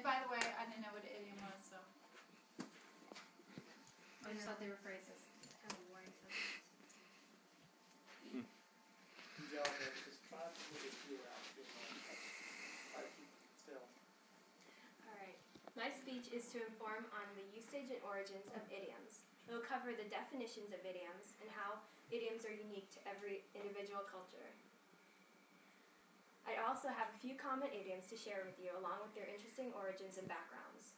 by the way, I didn't know what an idiom was, so. I just thought they were phrases. Kind of boring sometimes. Alright. My speech is to inform on the usage and origins of idioms. It will cover the definitions of idioms and how idioms are unique to every individual culture. I also have a few common idioms to share with you along with their interesting origins and backgrounds.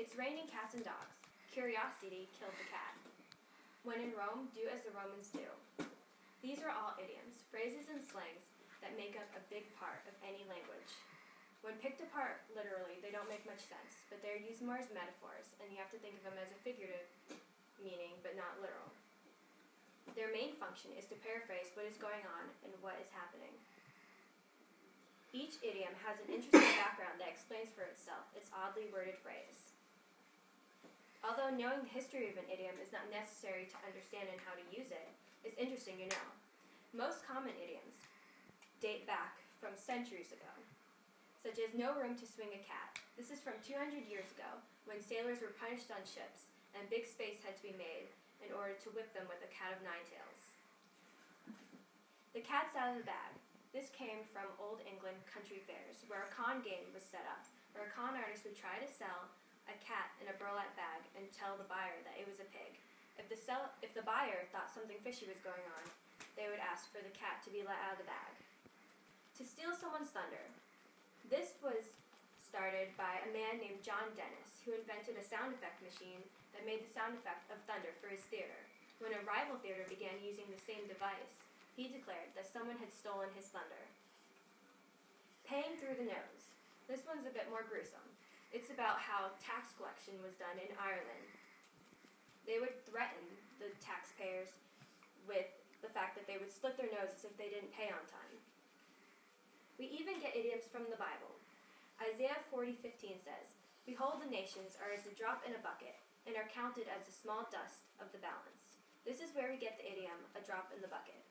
It's raining cats and dogs. Curiosity killed the cat. When in Rome, do as the Romans do. These are all idioms, phrases, and slangs that make up a big part of any language. When picked apart literally, they don't make much sense, but they're used more as metaphors, and you have to think of them as a figurative meaning, but not literal. Their main function is to paraphrase what is going on and what is happening. Each idiom has an interesting background that explains for itself its oddly worded phrase. Although knowing the history of an idiom is not necessary to understand and how to use it, it's interesting to know. Most common idioms date back from centuries ago, such as no room to swing a cat. This is from 200 years ago, when sailors were punished on ships, and big space had to be made in order to whip them with a cat of nine tails. The cat's out of the bag. This came from Old England country fairs, where a con game was set up, where a con artist would try to sell a cat in a burlap bag and tell the buyer that it was a pig. If the buyer thought something fishy was going on, they would ask for the cat to be let out of the bag. To steal someone's thunder. This was started by a man named John Dennis, who invented a sound effect machine that made the sound effect of thunder for his theater. When a rival theater began using the same device, he declared that someone had stolen his thunder. Paying through the nose. This one's a bit more gruesome. It's about how tax collection was done in Ireland. They would threaten the taxpayers with the fact that they would slit their noses if they didn't pay on time. We even get idioms from the Bible. Isaiah 40:15 says, "Behold, the nations are as a drop in a bucket, and are counted as the small dust of the balance." This is where we get the idiom, a drop in the bucket.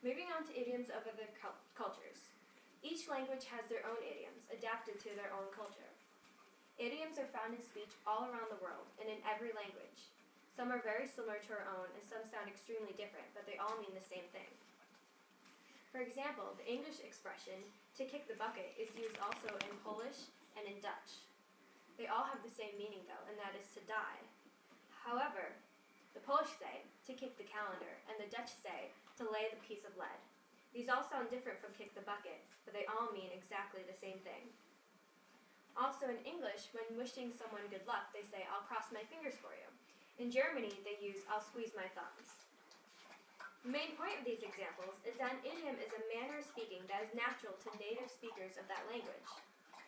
Moving on to idioms of other cultures. Each language has their own idioms, adapted to their own culture. Idioms are found in speech all around the world, and in every language. Some are very similar to our own, and some sound extremely different, but they all mean the same thing. For example, the English expression, "to kick the bucket," is used also in Polish and in Dutch. They all have the same meaning, though, and that is to die. However, the Polish say, "to kick the calendar," and the Dutch say, "to lay the piece of lead." These all sound different from "kick the bucket," but they all mean exactly the same thing. Also in English, when wishing someone good luck, they say, "I'll cross my fingers for you." In Germany, they use, "I'll squeeze my thumbs." The main point of these examples is that an idiom is a manner of speaking that is natural to native speakers of that language.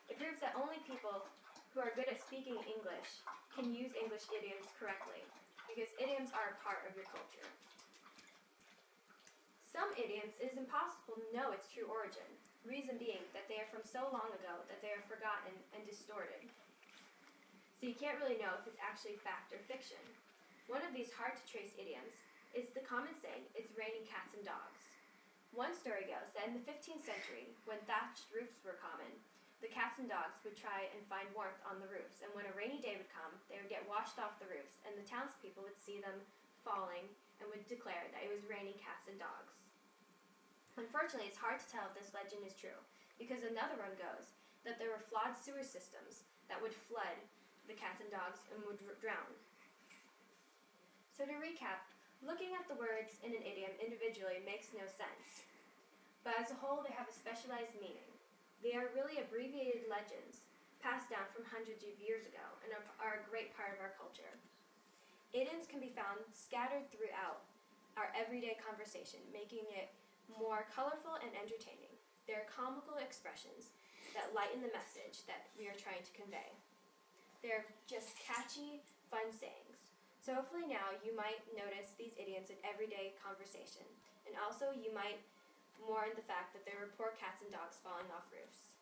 It proves that only people who are good at speaking English can use English idioms correctly, because idioms are a part of your culture. Some idioms, it is impossible to know its true origin, reason being that they are from so long ago that they are forgotten and distorted. So you can't really know if it's actually fact or fiction. One of these hard-to-trace idioms is the common saying, "It's raining cats and dogs." One story goes that in the 15th century, when thatched roofs were common, the cats and dogs would try and find warmth on the roofs, and when a rainy day would come, they would get washed off the roofs, and the townspeople would see them falling and would declare that it was raining cats and dogs. Unfortunately, it's hard to tell if this legend is true, because another one goes that there were flawed sewer systems that would flood the cats and dogs and would drown. So to recap, looking at the words in an idiom individually makes no sense, but as a whole they have a specialized meaning. They are really abbreviated legends passed down from hundreds of years ago and are a great part of our culture. Idioms can be found scattered throughout our everyday conversation, making it more colorful and entertaining. They are comical expressions that lighten the message that we are trying to convey. They're just catchy, fun sayings. So hopefully now you might notice these idioms in everyday conversation, and also you might mourn the fact that there were poor cats and dogs falling off roofs.